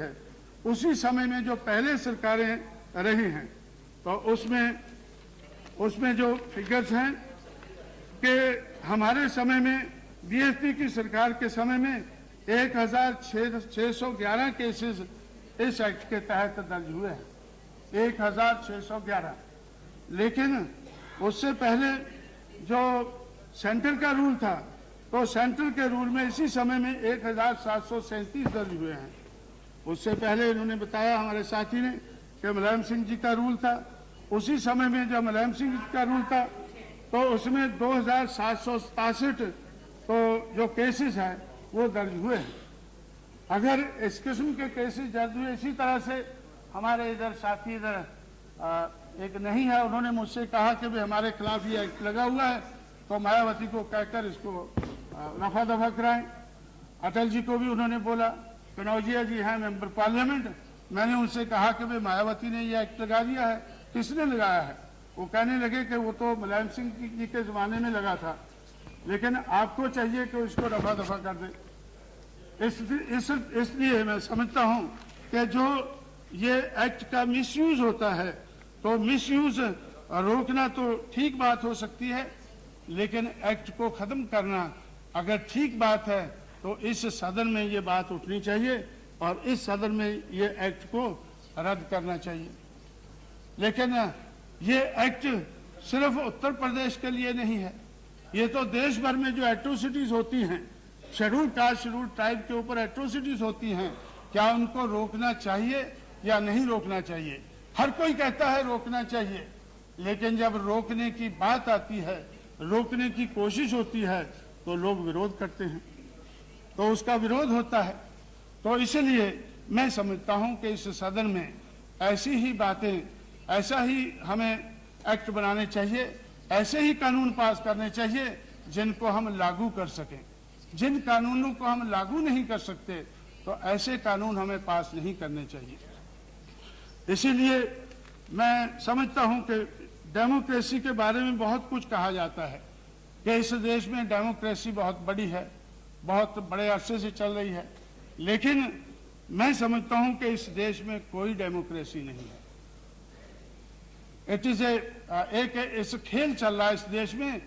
है। उसी समय में जो पहले सरकारें रही हैं तो उसमें जो फिगर्स हैं कि हमारे समय में बीएसपी की सरकार के समय में 1611 केसेस इस एक्ट के तहत दर्ज हुए हैं, 1611। लेकिन उससे पहले जो सेंटर का रूल था तो सेंटर के रूल में इसी समय में 1737 दर्ज हुए हैं। उससे पहले इन्होंने बताया हमारे साथी ने कि मुलायम सिंह जी का रूल था। उसी समय में जब मुलायम सिंह जी का रूल था तो उसमें 2767 तो जो केसेस हैं वो दर्ज हुए हैं। अगर इस किस्म के केसेस दर्ज हुए, इसी तरह से हमारे इधर साथी इधर एक नहीं है, उन्होंने मुझसे कहा कि भाई हमारे खिलाफ ये एक्ट लगा हुआ है तो मायावती को कहकर इसको रफा दफा कराएं। अटल जी को भी उन्होंने बोला, कनौजिया जी हैं मेंबर पार्लियामेंट, मैंने उनसे कहा कि भाई मायावती ने ये एक्ट लगा दिया है, किसने लगाया है? वो कहने लगे कि वो तो मुलायम सिंह जी के ज़माने में लगा था, लेकिन आपको चाहिए कि इसको रफा दफा कर दें। इसलिए मैं समझता हूं कि जो ये एक्ट का मिसयूज होता है तो मिसयूज रोकना तो ठीक बात हो सकती है, लेकिन एक्ट को ख़त्म करना अगर ठीक बात है तो इस सदन में ये बात उठनी चाहिए और इस सदन में ये एक्ट को रद्द करना चाहिए। लेकिन ये एक्ट सिर्फ उत्तर प्रदेश के लिए नहीं है, ये तो देश भर में जो एट्रोसिटीज होती हैं, शेड्यूल कास्ट शेड्यूल ट्राइब के ऊपर एट्रोसिटीज होती हैं, क्या उनको रोकना चाहिए या नहीं रोकना चाहिए? हर कोई कहता है रोकना चाहिए, लेकिन जब रोकने की बात आती है, रोकने की कोशिश होती है तो लोग विरोध करते हैं, तो उसका विरोध होता है। तो इसलिए मैं समझता हूं कि इस सदन में ऐसी ही बातें, ऐसा ही हमें एक्ट बनाने चाहिए, ऐसे ही कानून पास करने चाहिए जिनको हम लागू कर सकें। जिन कानूनों को हम लागू नहीं कर सकते तो ऐसे कानून हमें पास नहीं करने चाहिए। इसीलिए मैं समझता हूं कि डेमोक्रेसी के बारे में बहुत कुछ कहा जाता है कि इस देश में डेमोक्रेसी बहुत बड़ी है, बहुत बड़े अरसे से चल रही है, लेकिन मैं समझता हूं कि इस देश में कोई डेमोक्रेसी नहीं है। इट इज एक खेल चल रहा है इस देश में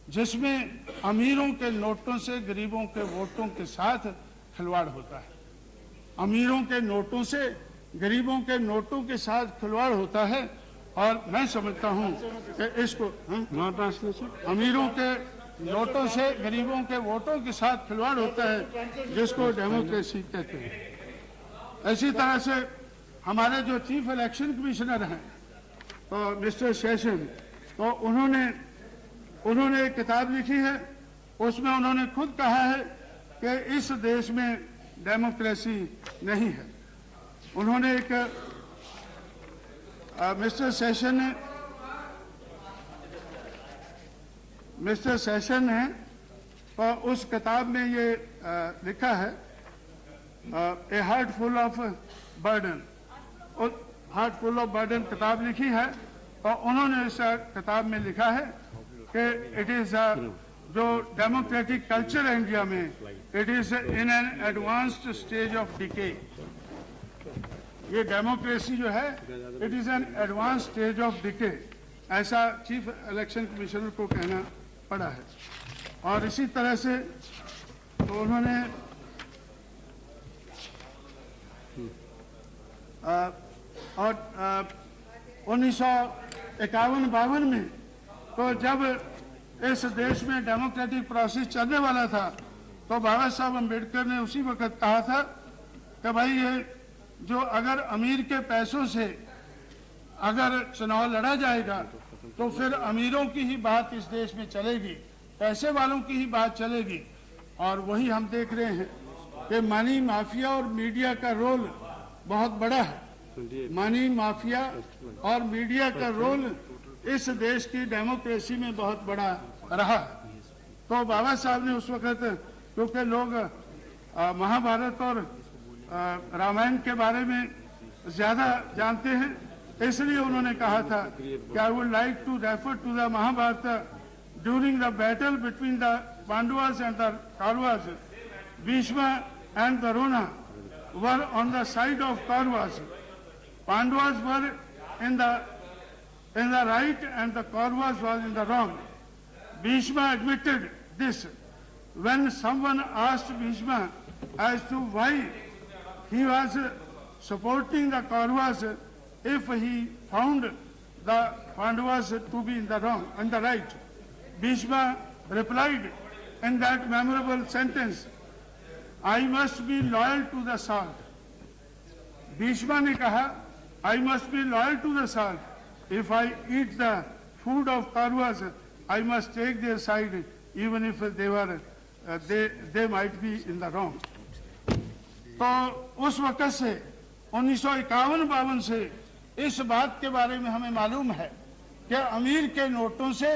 जिसमें अमीरों के नोटों से गरीबों के वोटों के साथ खिलवाड़ होता है। अमीरों के नोटों से गरीबों के नोटों के साथ खिलवाड़ होता है और मैं समझता हूं कि इसको अमीरों के नोटों से गरीबों के वोटों के साथ खिलवाड़ होता है, जिसको डेमोक्रेसी कहते हैं। इसी तरह से हमारे जो चीफ इलेक्शन कमिश्नर हैं तो मिस्टर सेशन, तो उन्होंने एक किताब लिखी है, उसमें उन्होंने खुद कहा है कि इस देश में डेमोक्रेसी नहीं है। उन्होंने एक मिस्टर सेशन ने उस किताब में ये लिखा है, ए heart full of burden, heart full of burden किताब लिखी है और उन्होंने इस किताब में लिखा है कि इट इज जो डेमोक्रेटिक कल्चर है इंडिया में, it is in an advanced stage of decay. ये डेमोक्रेसी जो है it is an advance stage of decay, ऐसा चीफ इलेक्शन कमिश्नर को कहना पड़ा है। और इसी तरह से तो उन्होंने और 1951-52 में तो जब इस देश में डेमोक्रेटिक प्रोसेस चलने वाला था तो बाबा साहब अम्बेडकर ने उसी वक्त कहा था कि भाई ये जो अगर अमीर के पैसों से अगर चुनाव लड़ा जाएगा तो फिर अमीरों की ही बात इस देश में चलेगी, पैसे वालों की ही बात चलेगी। और वही हम देख रहे हैं कि मनी माफिया और मीडिया का रोल बहुत बड़ा है। मनी माफिया और मीडिया का रोल इस देश की डेमोक्रेसी में बहुत बड़ा रहा। तो बाबा साहब ने उस वक्त, क्योंकि लोग महाभारत और रामायण के बारे में ज्यादा जानते हैं, इसलिए उन्होंने कहा था कि I would like to refer to the Mahabharata during the battle between the Pandavas and the Kauravas, Bhishma and Drona, were on the side of Kauravas. Pandavas were in the right and the Kauravas was in the wrong. Bhishma admitted this. When someone asked Bhishma as to why he was supporting the Kauravas if he found the Pandavas to be in the wrong and the right, Bhishma replied in that memorable sentence, I must be loyal to the salt. Bhishma ने कहा, I must be loyal to the salt. If I eat the food of Kauravas, I must take their side, even if they might be in the wrong. तो उस वक़्त से 1951-52 से इस बात के बारे में हमें मालूम है कि अमीर के नोटों से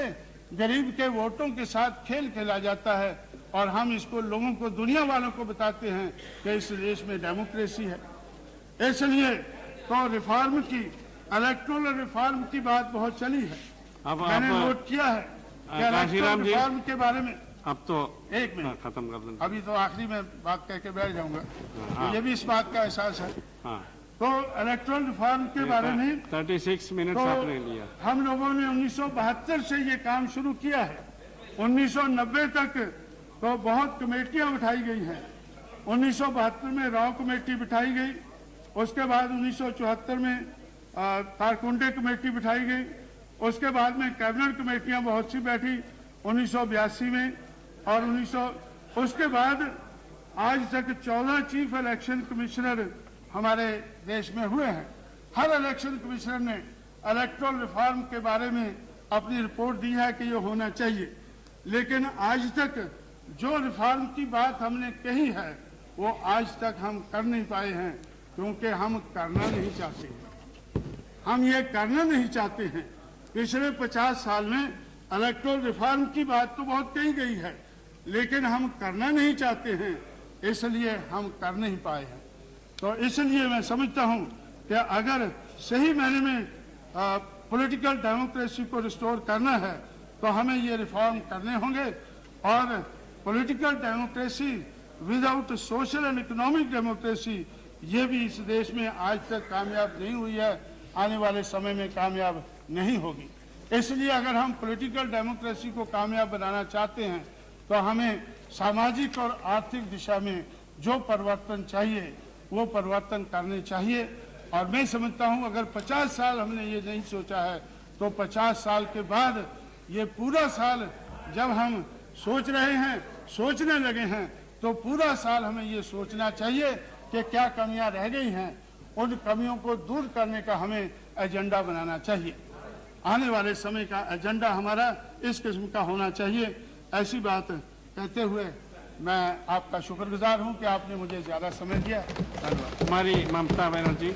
गरीब के वोटों के साथ खेल खेला जाता है और हम इसको लोगों को, दुनिया वालों को बताते हैं कि इस देश में डेमोक्रेसी है। इसलिए तो रिफॉर्म की, इलेक्टोरल रिफॉर्म की बात बहुत चली है। मैंने नोट किया है कि इलेक्टोरल रिफॉर्म के बारे में, अब तो एक मिनट खत्म कर दें, अभी तो आखिरी में बात करके बैठ जाऊंगा। तो ये भी इस बात का एहसास है। तो इलेक्टोरल रिफॉर्म के बारे में 36 मिनट आपने लिया। हम लोगों ने 1972 से ये काम शुरू किया है। 1990 तक तो बहुत कमेटियां बिठाई गई हैं। 1972 में रॉ कमेटी बिठाई गई, उसके बाद 1974 में तारकुंडे कमेटी बिठाई गई, उसके बाद में कैबिनेट कमेटियां बहुत सी बैठी 1982 में, और उसके बाद आज तक 14 चीफ इलेक्शन कमिश्नर हमारे देश में हुए हैं। हर इलेक्शन कमिश्नर ने इलेक्टोरल रिफॉर्म के बारे में अपनी रिपोर्ट दी है कि ये होना चाहिए, लेकिन आज तक जो रिफॉर्म की बात हमने कही है वो आज तक हम कर नहीं पाए हैं, क्योंकि हम करना नहीं चाहते हैं। हम ये करना नहीं चाहते हैं। पिछले 50 साल में इलेक्टोरल रिफॉर्म की बात तो बहुत कही गई है, लेकिन हम करना नहीं चाहते हैं, इसलिए हम कर नहीं पाए हैं। तो इसलिए मैं समझता हूं कि अगर सही मायने में पॉलिटिकल डेमोक्रेसी को रिस्टोर करना है तो हमें ये रिफॉर्म करने होंगे, और political democracy without social and economic democracy ये भी इस देश में आज तक कामयाब नहीं हुई है, आने वाले समय में कामयाब नहीं होगी। इसलिए अगर हम पॉलिटिकल डेमोक्रेसी को कामयाब बनाना चाहते हैं तो हमें सामाजिक और आर्थिक दिशा में जो परिवर्तन चाहिए वो परिवर्तन करने चाहिए। और मैं समझता हूं अगर 50 साल हमने ये नहीं सोचा है तो 50 साल के बाद ये पूरा साल जब हम सोच रहे हैं, सोचने लगे हैं, तो पूरा साल हमें ये सोचना चाहिए कि क्या कमियां रह गई हैं, उन कमियों को दूर करने का हमें एजेंडा बनाना चाहिए। आने वाले समय का एजेंडा हमारा इस किस्म का होना चाहिए। ऐसी बात कहते हुए मैं आपका शुक्रगुजार हूं कि आपने मुझे ज्यादा समय दिया। धन्यवाद। हमारी ममता बनर्जी।